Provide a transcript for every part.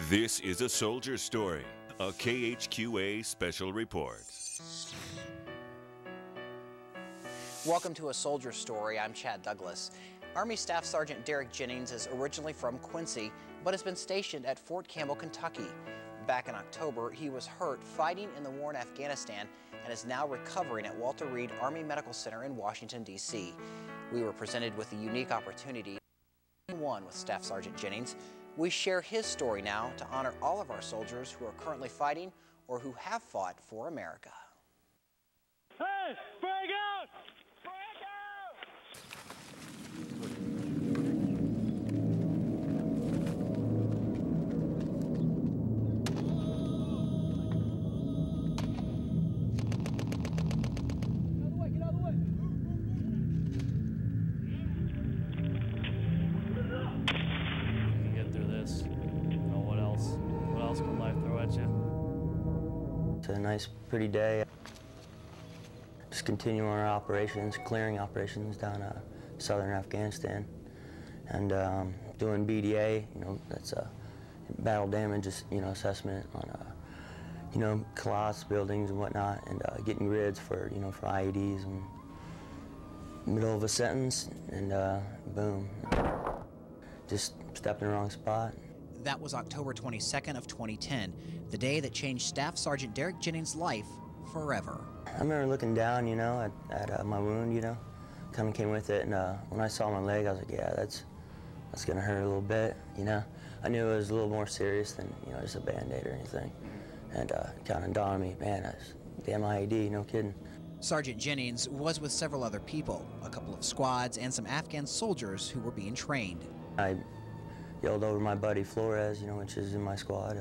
This is a soldier story, a KHQA special report. Welcome to A Soldier Story. I'm Chad Douglas. Army Staff Sergeant Derek Jennings is originally from Quincy, but has been stationed at Fort Campbell, Kentucky. Back in October, he was hurt fighting in the war in Afghanistan and is now recovering at Walter Reed Army Medical Center in Washington, D.C. We were presented with the unique opportunity one with Staff Sergeant Jennings. We share his story now to honor all of our soldiers who are currently fighting or who have fought for America. Hey, break out! It's a nice, pretty day. Just continuing our operations, clearing operations down southern Afghanistan, and doing BDA. That's a battle damage, assessment on collapsed buildings and whatnot, and getting grids for for IEDs. And middle of a sentence, and boom, just stepped in the wrong spot. That was October 22nd of 2010, the day that changed Staff Sergeant Derek Jennings' life forever. I remember looking down, at my wound, kind of came with it, and when I saw my leg, I was like, yeah, that's gonna hurt a little bit, I knew it was a little more serious than, just a Band-Aid or anything, and kind of dawned on me, man, that's damn IED, no kidding. Sergeant Jennings was with several other people, a couple of squads, and some Afghan soldiers who were being trained. I yelled over my buddy Flores, which is in my squad,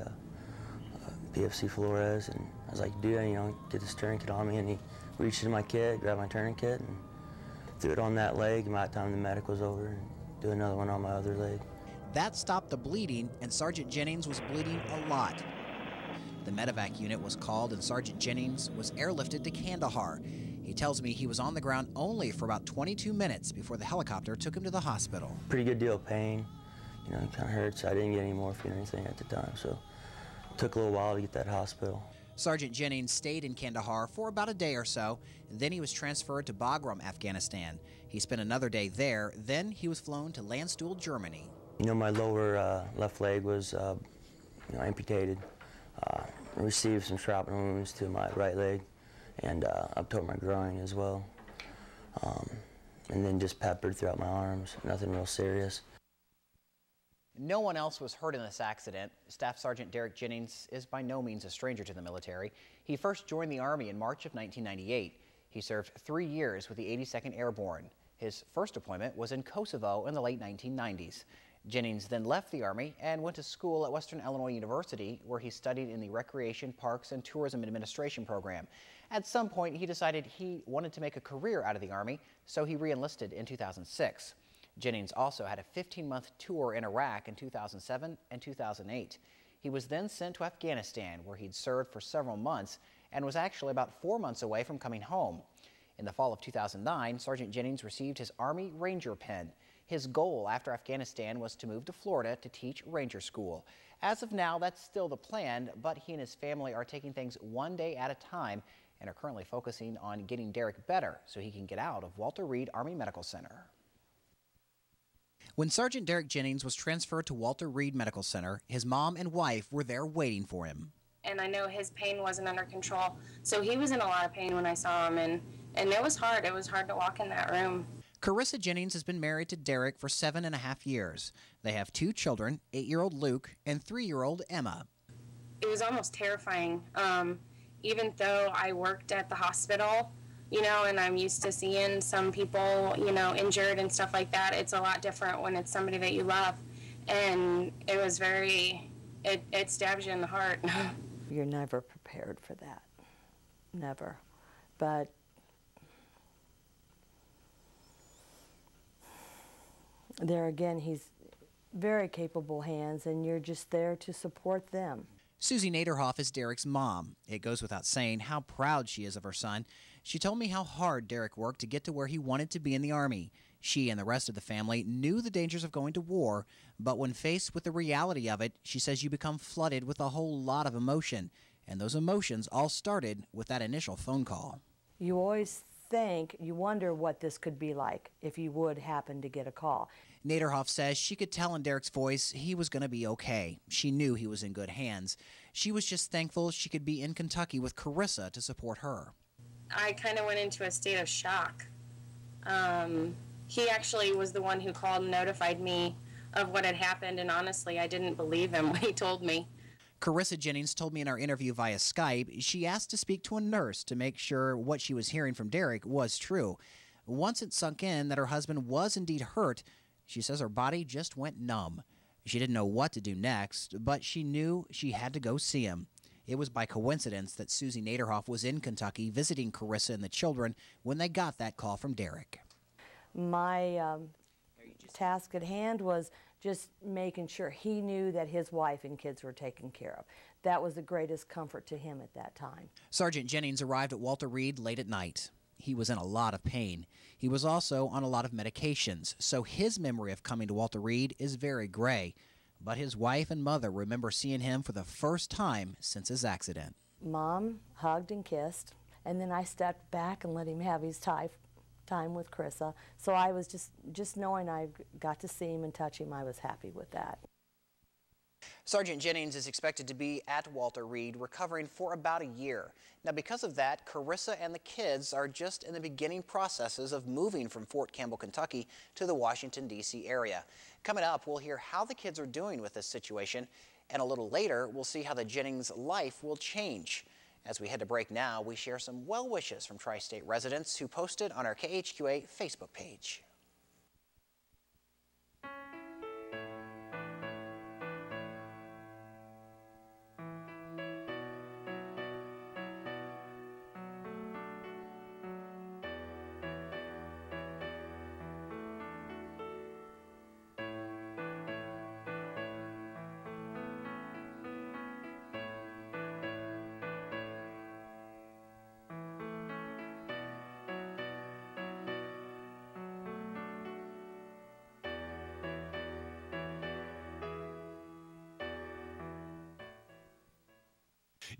PFC Flores, and I was like, dude, get this tourniquet on me, and he reached into my kit, grabbed my tourniquet, and threw it on that leg, and by the time the medic was over, and do another one on my other leg. That stopped the bleeding, and Sergeant Jennings was bleeding a lot. The medevac unit was called, and Sergeant Jennings was airlifted to Kandahar. He tells me he was on the ground only for about 22 minutes before the helicopter took him to the hospital. Pretty good deal of pain. It kind of hurts. I didn't get any morphine or anything at the time, so it took a little while to get that hospital. Sergeant Jennings stayed in Kandahar for about a day or so, and then he was transferred to Bagram, Afghanistan. He spent another day there, then he was flown to Landstuhl, Germany. My lower left leg was amputated. Received some shrapnel wounds to my right leg and up toward my groin as well. And then just peppered throughout my arms, nothing real serious. No one else was hurt in this accident. Staff Sergeant Derek Jennings is by no means a stranger to the military. He first joined the Army in March of 1998. He served 3 years with the 82nd Airborne. His first deployment was in Kosovo in the late 1990s. Jennings then left the Army and went to school at Western Illinois University, where he studied in the Recreation, Parks, and Tourism Administration program. At some point, he decided he wanted to make a career out of the Army, so he re-enlisted in 2006. Jennings also had a 15-month tour in Iraq in 2007 and 2008. He was then sent to Afghanistan, where he'd served for several months and was actually about 4 months away from coming home. In the fall of 2009, Sergeant Jennings received his Army Ranger Pin. His goal after Afghanistan was to move to Florida to teach Ranger School. As of now, that's still the plan, but he and his family are taking things one day at a time and are currently focusing on getting Derek better so he can get out of Walter Reed Army Medical Center. When Sergeant Derek Jennings was transferred to Walter Reed Medical Center, his mom and wife were there waiting for him. And I know his pain wasn't under control, so he was in a lot of pain when I saw him, and it was hard. It was hard to walk in that room. Carissa Jennings has been married to Derek for 7.5 years. They have 2 children, 8-year-old Luke and 3-year-old Emma. It was almost terrifying. Even though I worked at the hospital, and I'm used to seeing some people, injured and stuff like that, it's a lot different when it's somebody that you love. And it was it stabs you in the heart. You're never prepared for that. Never. But there again, he's very capable hands, and you're just there to support them. Susie Naderhoff is Derek's mom. It goes without saying how proud she is of her son. She told me how hard Derek worked to get to where he wanted to be in the Army. She and the rest of the family knew the dangers of going to war, but when faced with the reality of it, she says you become flooded with a whole lot of emotion, and those emotions all started with that initial phone call. You always think, you wonder what this could be like if you would happen to get a call. Naderhoff says she could tell in Derek's voice he was going to be okay. She knew he was in good hands. She was just thankful she could be in Kentucky with Carissa to support her. I kind of went into a state of shock. He actually was the one who called and notified me of what had happened, and honestly, I didn't believe him when he told me. Carissa Jennings told me in our interview via Skype she asked to speak to a nurse to make sure what she was hearing from Derek was true. Once it sunk in that her husband was indeed hurt, she says her body just went numb. She didn't know what to do next, but she knew she had to go see him. It was by coincidence that Susie Naderhoff was in Kentucky visiting Carissa and the children when they got that call from Derek. My task at hand was just making sure he knew that his wife and kids were taken care of. That was the greatest comfort to him at that time. Sergeant Jennings arrived at Walter Reed late at night. He was in a lot of pain. He was also on a lot of medications, so his memory of coming to Walter Reed is very gray. But his wife and mother remember seeing him for the first time since his accident. Mom hugged and kissed, and then I stepped back and let him have his time with Carissa. So I was just knowing I got to see him and touch him, I was happy with that. Sergeant Jennings is expected to be at Walter Reed recovering for about a year. Now, because of that, Carissa and the kids are just in the beginning processes of moving from Fort Campbell, Kentucky to the Washington, D.C. area. Coming up, we'll hear how the kids are doing with this situation, and a little later, we'll see how the Jennings life will change. As we head to break now, we share some well wishes from Tri-State residents who posted on our KHQA Facebook page.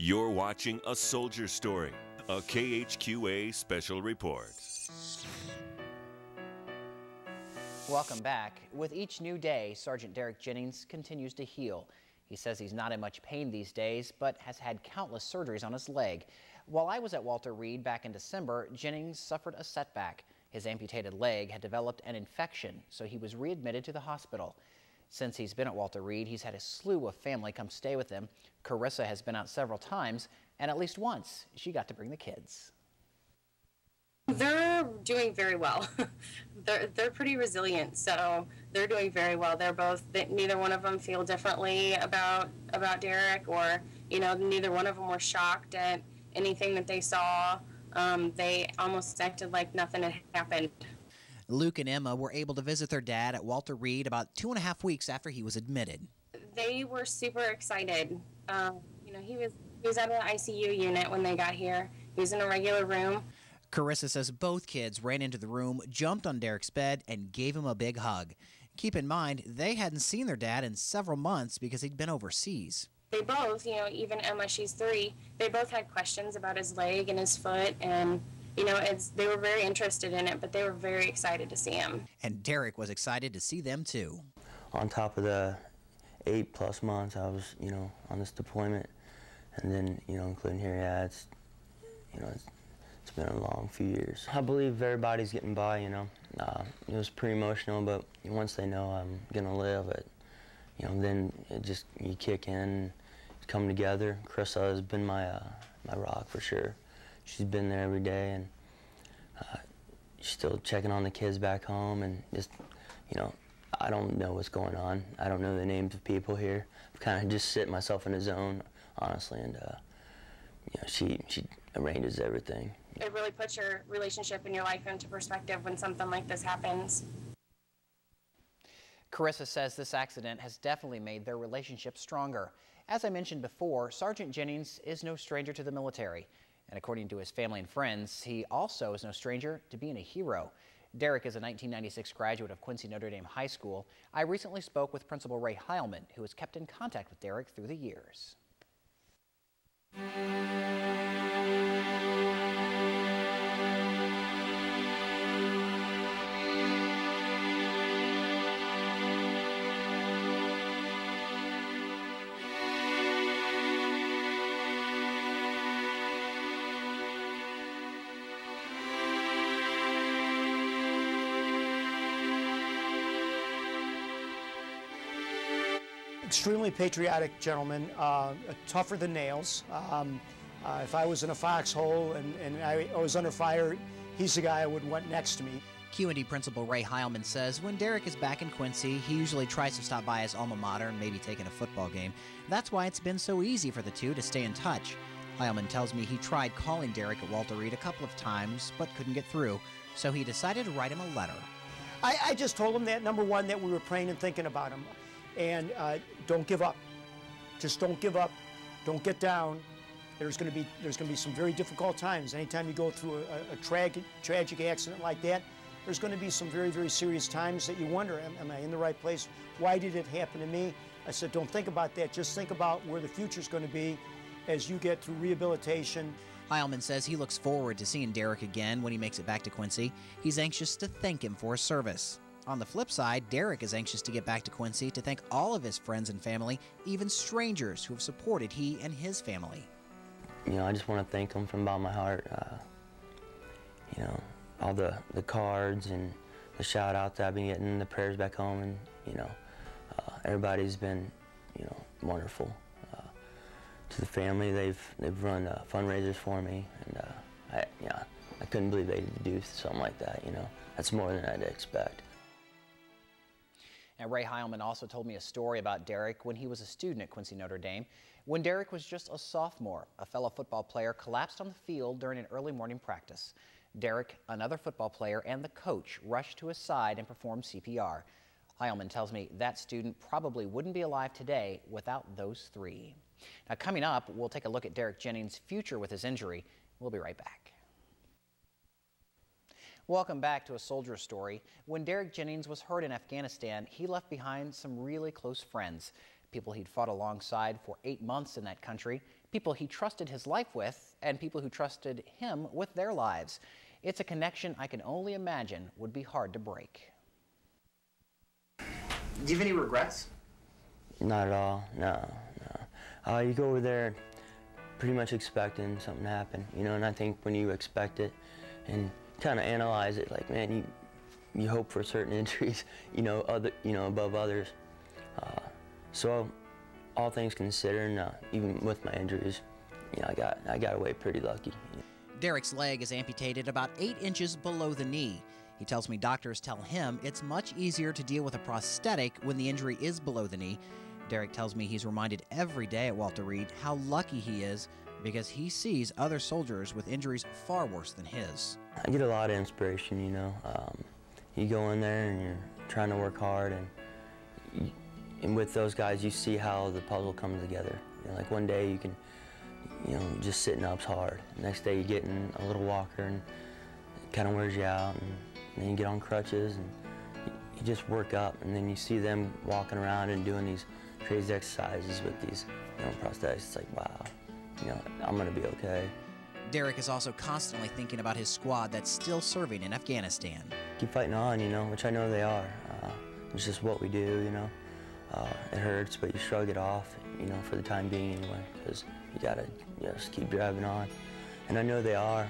You're watching A Soldier Story, a KHQA special report. Welcome back. With each new day, Sergeant Derek Jennings continues to heal. He says he's not in much pain these days, but has had countless surgeries on his leg. While I was at Walter Reed back in December, Jennings suffered a setback. His amputated leg had developed an infection, so he was readmitted to the hospital. Since he's been at Walter Reed, he's had a slew of family come stay with him. Carissa has been out several times, and at least once, she got to bring the kids. They're doing very well. They're pretty resilient, so they're doing very well. They're both, neither one of them feel differently about Derek, or, you know, neither one of them were shocked at anything that they saw. They almost acted like nothing had happened. Luke and Emma were able to visit their dad at Walter Reed about 2.5 weeks after he was admitted. They were super excited. You know, he was at an ICU unit when they got here. He was in a regular room. Carissa says both kids ran into the room, jumped on Derek's bed, and gave him a big hug. Keep in mind, they hadn't seen their dad in several months because he'd been overseas. They both, you know, even Emma, she's 3, they both had questions about his leg and his foot, and you know, they were very interested in it, but they were very excited to see him. And Derek was excited to see them too. On top of the 8+ months I was, you know, on this deployment, and then, you know, including here, yeah, it's been a long few years. I believe everybody's getting by, you know. It was pretty emotional, but once they know I'm gonna live, you know, then you kick in, come together. Carissa has been my rock for sure. She's been there every day, and she's still checking on the kids back home, and just, you know, I don't know what's going on. I don't know the names of people here. I've kind of just sit myself in a zone, honestly, and you know, she arranges everything. It really puts your relationship and your life into perspective when something like this happens. Carissa says this accident has definitely made their relationship stronger. As I mentioned before, Sergeant Jennings is no stranger to the military. And according to his family and friends, he also is no stranger to being a hero. Derek is a 1996 graduate of Quincy Notre Dame High School. I recently spoke with Principal Ray Heilman, who has kept in contact with Derek through the years. Extremely patriotic gentleman, tougher than nails. If I was in a foxhole and I was under fire, he's the guy I would want next to me. Q&D Principal Ray Heilman says when Derek is back in Quincy, he usually tries to stop by his alma mater and maybe take in a football game. That's why it's been so easy for the two to stay in touch. Heilman tells me he tried calling Derek at Walter Reed a couple of times, but couldn't get through, so he decided to write him a letter. I just told him that, number one, that we were praying and thinking about him. And don't give up. Just don't give up. Don't get down. There's going to be some very difficult times. Anytime you go through a tragic accident like that, there's going to be some very, very serious times that you wonder, am I in the right place? Why did it happen to me? I said, don't think about that. Just think about where the future's going to be as you get through rehabilitation. Heilman says he looks forward to seeing Derek again when he makes it back to Quincy. He's anxious to thank him for his service. On the flip side, Derek is anxious to get back to Quincy to thank all of his friends and family, even strangers who have supported he and his family. You know, I just want to thank them from the bottom of my heart. You know, all the cards and the shout outs I've been getting, the prayers back home, and you know, everybody's been, you know, wonderful. To the family, they've run fundraisers for me, and I couldn't believe they did do something like that. You know, that's more than I'd expect. And Ray Heilman also told me a story about Derek when he was a student at Quincy Notre Dame. When Derek was just a sophomore, a fellow football player collapsed on the field during an early morning practice. Derek, another football player, and the coach rushed to his side and performed CPR. Heilman tells me that student probably wouldn't be alive today without those three. Now, coming up, we'll take a look at Derek Jennings' future with his injury. We'll be right back. Welcome back to A Soldier's Story. When Derek Jennings was hurt in Afghanistan, he left behind some really close friends. People he'd fought alongside for 8 months in that country, people he trusted his life with, and people who trusted him with their lives. It's a connection I can only imagine would be hard to break. Do you have any regrets? Not at all, no. You go over there pretty much expecting something to happen, you know, and I think when you expect it and kind of analyze it, like, man, you hope for certain injuries, you know, above others. So all things considered, even with my injuries, you know, I got away pretty lucky. Derek's leg is amputated about 8 inches below the knee. He tells me doctors tell him it's much easier to deal with a prosthetic when the injury is below the knee. Derek tells me he's reminded every day at Walter Reed how lucky he is because he sees other soldiers with injuries far worse than his. I get a lot of inspiration, you know. You go in there and you're trying to work hard, and with those guys you see how the puzzle comes together. You know, like one day you can, you know, just sitting up's hard. The next day you get in a little walker and it kind of wears you out, and then you get on crutches and you just work up, and then you see them walking around and doing these crazy exercises with these, you know, prosthetics. It's like, wow, you know, I'm gonna be okay. Derek is also constantly thinking about his squad that's still serving in Afghanistan. Keep fighting on, you know, which I know they are. It's just what we do, you know. It hurts, but you shrug it off, you know, for the time being anyway, because you gotta just keep driving on. And I know they are,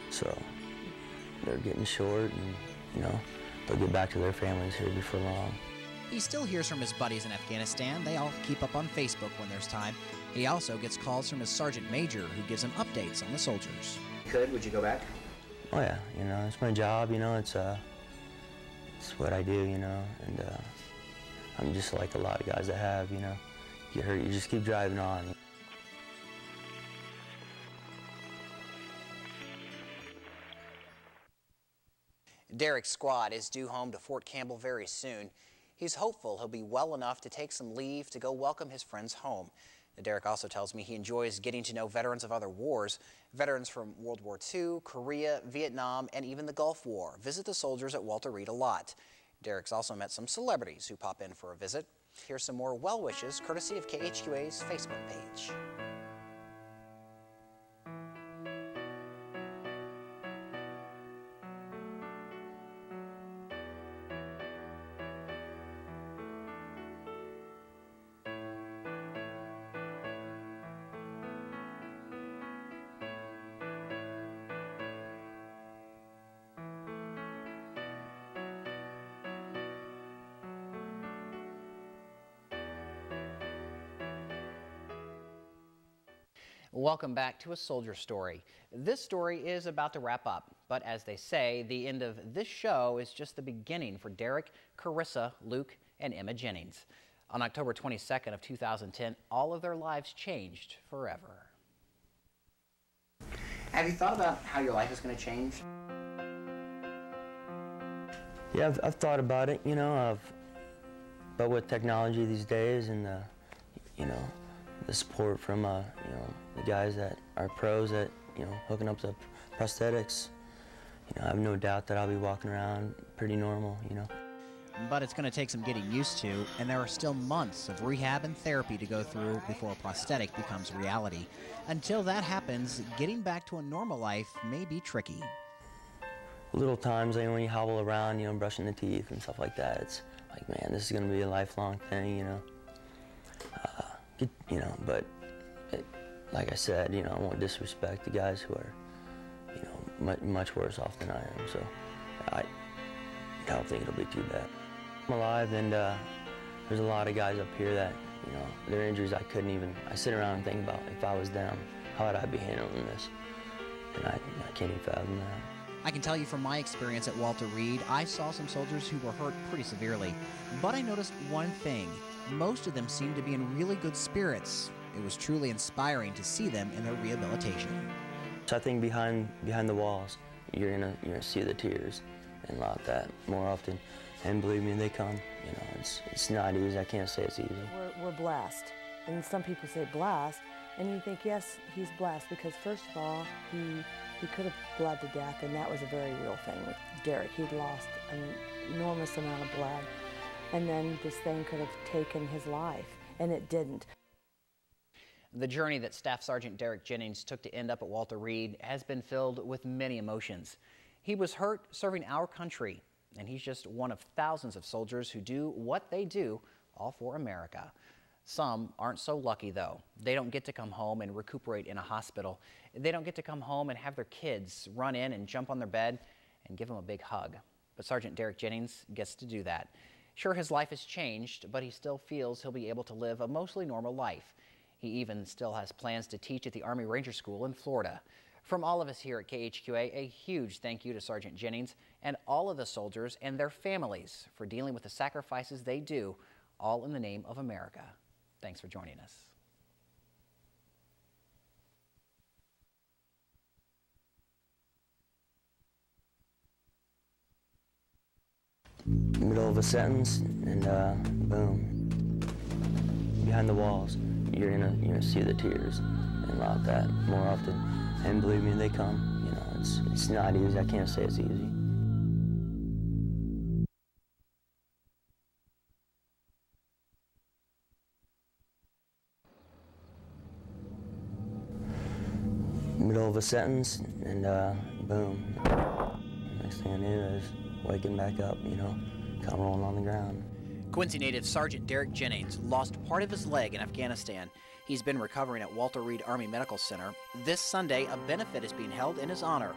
so they're getting short, and, you know, they'll get back to their families here before long. He still hears from his buddies in Afghanistan. They all keep up on Facebook when there's time. He also gets calls from his sergeant major who gives him updates on the soldiers. Would you go back? Oh yeah, you know, it's my job, you know, it's what I do, you know, and I'm just like a lot of guys that have, you know, you get hurt, you just keep driving on. Derek's squad is due home to Fort Campbell very soon. He's hopeful he'll be well enough to take some leave to go welcome his friends home. Derek also tells me he enjoys getting to know veterans of other wars. Veterans from World War II, Korea, Vietnam, and even the Gulf War visit the soldiers at Walter Reed a lot. Derek's also met some celebrities who pop in for a visit. Here's some more well wishes courtesy of KHQA's Facebook page. Welcome back to A Soldier Story. This story is about to wrap up, but as they say, the end of this show is just the beginning for Derek, Carissa, Luke, and Emma Jennings. On October 22nd of 2010, all of their lives changed forever. Have you thought about how your life is going to change? Yeah, I've thought about it, you know, but with technology these days and you know, the support from you know, the guys that are pros at, you know, hooking up the prosthetics, you know, I have no doubt that I'll be walking around pretty normal, you know. But it's going to take some getting used to, and there are still months of rehab and therapy to go through before a prosthetic becomes reality. Until that happens, getting back to a normal life may be tricky. Little times, like when you hobble around, you know, brushing the teeth and stuff like that, it's like, man, this is going to be a lifelong thing, you know. You know, but like I said, you know, I won't disrespect the guys who are, you know, much worse off than I am. So I don't think it'll be too bad. I'm alive, and there's a lot of guys up here that, you know, their injuries I sit around and think about, if I was them, how would I be handling this? And I can't even fathom that. I can tell you from my experience at Walter Reed, I saw some soldiers who were hurt pretty severely. But I noticed one thing. Most of them seemed to be in really good spirits. It was truly inspiring to see them in their rehabilitation. So I think behind the walls, you're gonna see the tears and a lot of that more often. And believe me, they come. You know, it's not easy. I can't say it's easy. We're blessed, and some people say blessed, and you think, yes, he's blessed, because first of all, he could have bled to death, and that was a very real thing with Derek. He'd lost an enormous amount of blood, and then this thing could have taken his life, and it didn't. The journey that Staff Sergeant Derek Jennings took to end up at Walter Reed has been filled with many emotions. He was hurt serving our country, and he's just one of thousands of soldiers who do what they do, all for America. Some aren't so lucky, though. They don't get to come home and recuperate in a hospital. They don't get to come home and have their kids run in and jump on their bed and give them a big hug. But Sergeant Derek Jennings gets to do that. Sure, his life has changed, but he still feels he'll be able to live a mostly normal life. He even still has plans to teach at the Army Ranger School in Florida. From all of us here at KHQA, a huge thank you to Sergeant Jennings and all of the soldiers and their families for dealing with the sacrifices they do, all in the name of America. Thanks for joining us. Middle of a sentence, and boom. Behind the walls, you're gonna see the tears and a lot of that more often. And believe me, they come. You know, it's not easy. I can't say it's easy. Middle of a sentence, and boom. Next thing I knew, I was waking back up, you know, kind of rolling on the ground. Quincy native Sergeant Derek Jennings lost part of his leg in Afghanistan. He's been recovering at Walter Reed Army Medical Center. This Sunday, a benefit is being held in his honor.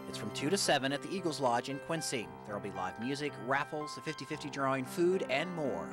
It's from 2 to 7 at the Eagles Lodge in Quincy. There will be live music, raffles, a 50-50 drawing, food, and more.